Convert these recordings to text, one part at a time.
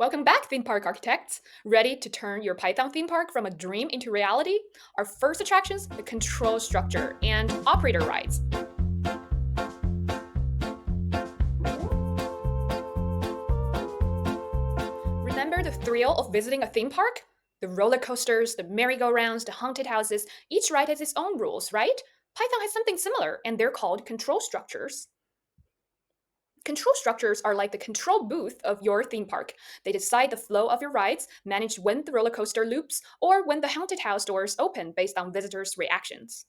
Welcome back, theme park architects. Ready to turn your Python theme park from a dream into reality? Our first attractions, the control structure and operator rides. Remember the thrill of visiting a theme park? The roller coasters, the merry-go-rounds, the haunted houses, each ride has its own rules, right? Python has something similar, and they're called control structures. Control structures are like the control booth of your theme park. They decide the flow of your rides, manage when the roller coaster loops, or when the haunted house doors open based on visitors' reactions.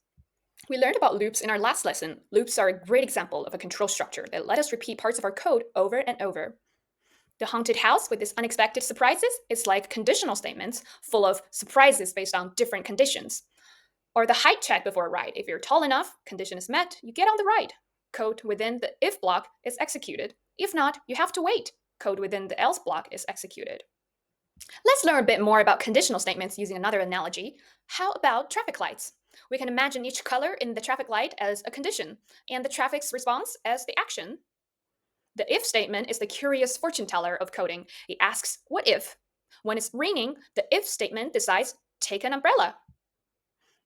We learned about loops in our last lesson. Loops are a great example of a control structure that let us repeat parts of our code over and over. The haunted house with its unexpected surprises is like conditional statements full of surprises based on different conditions. Or the height check before a ride. If you're tall enough, condition is met, you get on the ride. Code within the if block is executed. If not, you have to wait. Code within the else block is executed. Let's learn a bit more about conditional statements using another analogy. How about traffic lights? We can imagine each color in the traffic light as a condition, and the traffic's response as the action. The if statement is the curious fortune teller of coding. It asks, what if? When it's raining, the if statement decides, take an umbrella.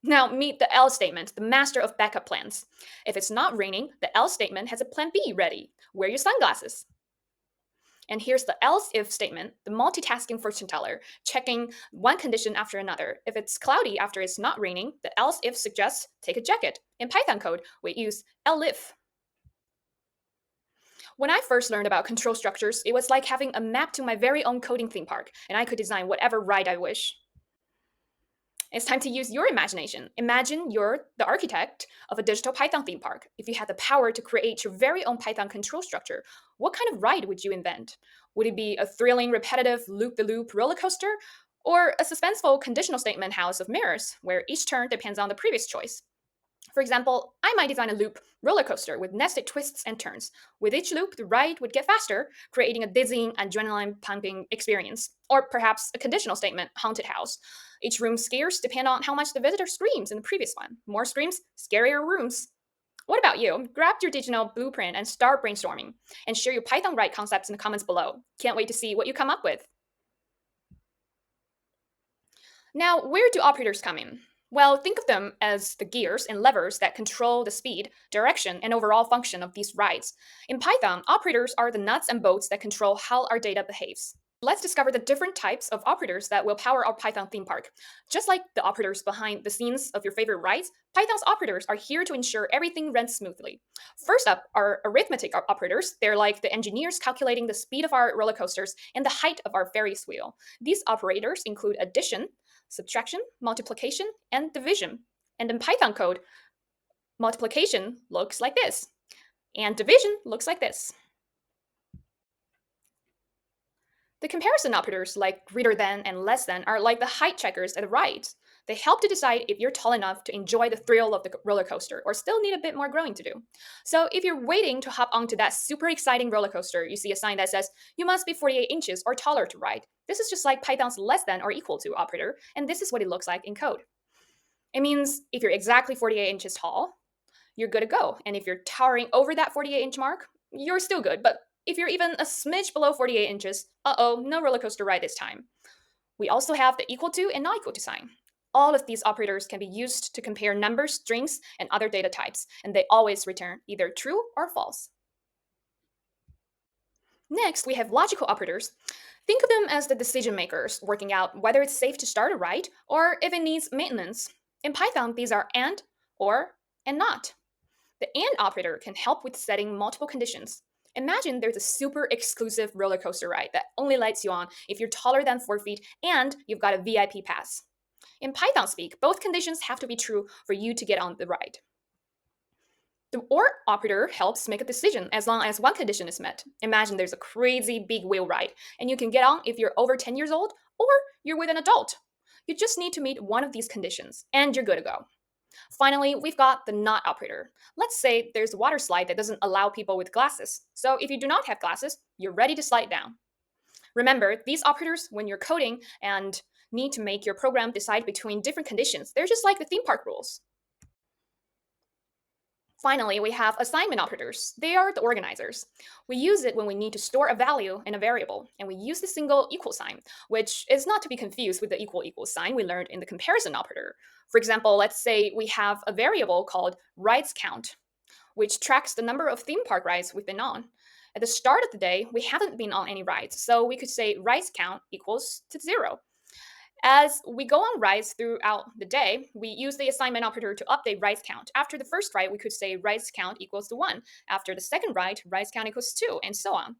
Now meet the else statement, the master of backup plans. If it's not raining, the else statement has a plan B ready. Wear your sunglasses. And here's the else if statement, the multitasking fortune teller, checking one condition after another. If it's cloudy after it's not raining, the else if suggests take a jacket. In Python code, we use elif. When I first learned about control structures, it was like having a map to my very own coding theme park, and I could design whatever ride I wish. It's time to use your imagination. Imagine you're the architect of a digital Python theme park. If you had the power to create your very own Python control structure, what kind of ride would you invent? Would it be a thrilling, repetitive, loop-the-loop roller coaster? Or a suspenseful conditional statement house of mirrors, where each turn depends on the previous choice? For example, I might design a loop roller coaster with nested twists and turns. With each loop, the ride would get faster, creating a dizzying, adrenaline-pumping experience. Or perhaps a conditional statement haunted house. Each room's scares depend on how much the visitor screams in the previous one. More screams, scarier rooms. What about you? Grab your digital blueprint and start brainstorming. And share your Python ride concepts in the comments below. Can't wait to see what you come up with. Now, where do operators come in? Well, think of them as the gears and levers that control the speed, direction, and overall function of these rides. In Python, operators are the nuts and bolts that control how our data behaves. Let's discover the different types of operators that will power our Python theme park. Just like the operators behind the scenes of your favorite rides, Python's operators are here to ensure everything runs smoothly. First up are arithmetic operators. They're like the engineers calculating the speed of our roller coasters and the height of our Ferris wheel. These operators include addition, subtraction, multiplication, and division. And in Python code, multiplication looks like this, and division looks like this. The comparison operators like greater than and less than are like the height checkers at the rides. They help to decide if you're tall enough to enjoy the thrill of the roller coaster or still need a bit more growing to do. So if you're waiting to hop onto that super exciting roller coaster, you see a sign that says, you must be 48 inches or taller to ride. This is just like Python's less than or equal to operator, and this is what it looks like in code. It means if you're exactly 48 inches tall, you're good to go. And if you're towering over that 48-inch mark, you're still good. But if you're even a smidge below 48 inches, no roller coaster ride this time. We also have the equal to and not equal to sign. All of these operators can be used to compare numbers, strings, and other data types, and they always return either true or false. Next, we have logical operators. Think of them as the decision makers, working out whether it's safe to start a ride or if it needs maintenance. In Python, these are and, or, and not. The and operator can help with setting multiple conditions. Imagine there's a super exclusive roller coaster ride that only lets you on if you're taller than 4 feet and you've got a VIP pass. In Python speak, both conditions have to be true for you to get on the ride. The or operator helps make a decision as long as one condition is met. Imagine there's a crazy big wheel ride, and you can get on if you're over 10 years old or you're with an adult. You just need to meet one of these conditions, and you're good to go. Finally, we've got the not operator. Let's say there's a water slide that doesn't allow people with glasses. So if you do not have glasses, you're ready to slide down. Remember, these operators, when you're coding and need to make your program decide between different conditions, they're just like the theme park rules. Finally, we have assignment operators. They are the organizers. We use it when we need to store a value in a variable, and we use the single equal sign, which is not to be confused with the equal equal sign we learned in the comparison operator. For example, let's say we have a variable called rides count, which tracks the number of theme park rides we've been on. At the start of the day, we haven't been on any rides, so we could say rides count equals to 0. As we go on rides throughout the day, we use the assignment operator to update rides count. After the first ride, we could say rides count equals to 1. After the second ride, rides count equals 2, and so on.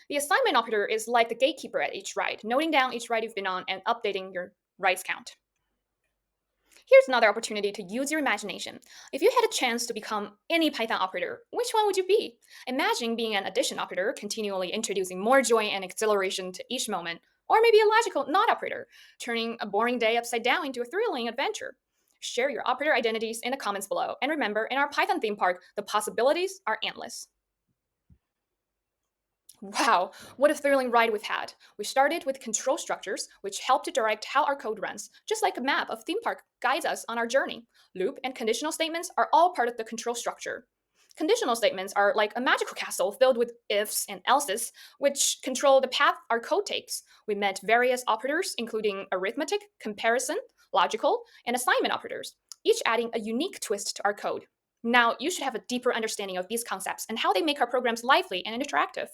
The assignment operator is like the gatekeeper at each ride, noting down each ride you've been on and updating your rides count. Here's another opportunity to use your imagination. If you had a chance to become any Python operator, which one would you be? Imagine being an addition operator, continually introducing more joy and exhilaration to each moment, or maybe a logical not operator, turning a boring day upside down into a thrilling adventure. Share your operator identities in the comments below, and remember, in our Python theme park, the possibilities are endless. Wow, what a thrilling ride we've had. We started with control structures, which help to direct how our code runs, just like a map of theme park guides us on our journey. Loop and conditional statements are all part of the control structure. Conditional statements are like a magical castle filled with ifs and elses, which control the path our code takes. We met various operators, including arithmetic, comparison, logical, and assignment operators, each adding a unique twist to our code. Now, you should have a deeper understanding of these concepts and how they make our programs lively and interactive.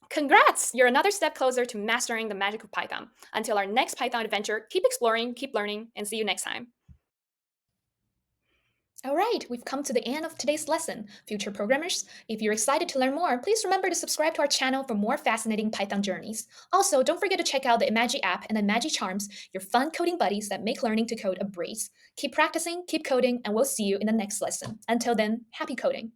Congrats! You're another step closer to mastering the magic of Python. Until our next Python adventure, keep exploring, keep learning, and see you next time. All right, we've come to the end of today's lesson. Future programmers, if you're excited to learn more, please remember to subscribe to our channel for more fascinating Python journeys. Also, don't forget to check out the Imagy app and the Imagy Charms, your fun coding buddies that make learning to code a breeze. Keep practicing, keep coding, and we'll see you in the next lesson. Until then, happy coding.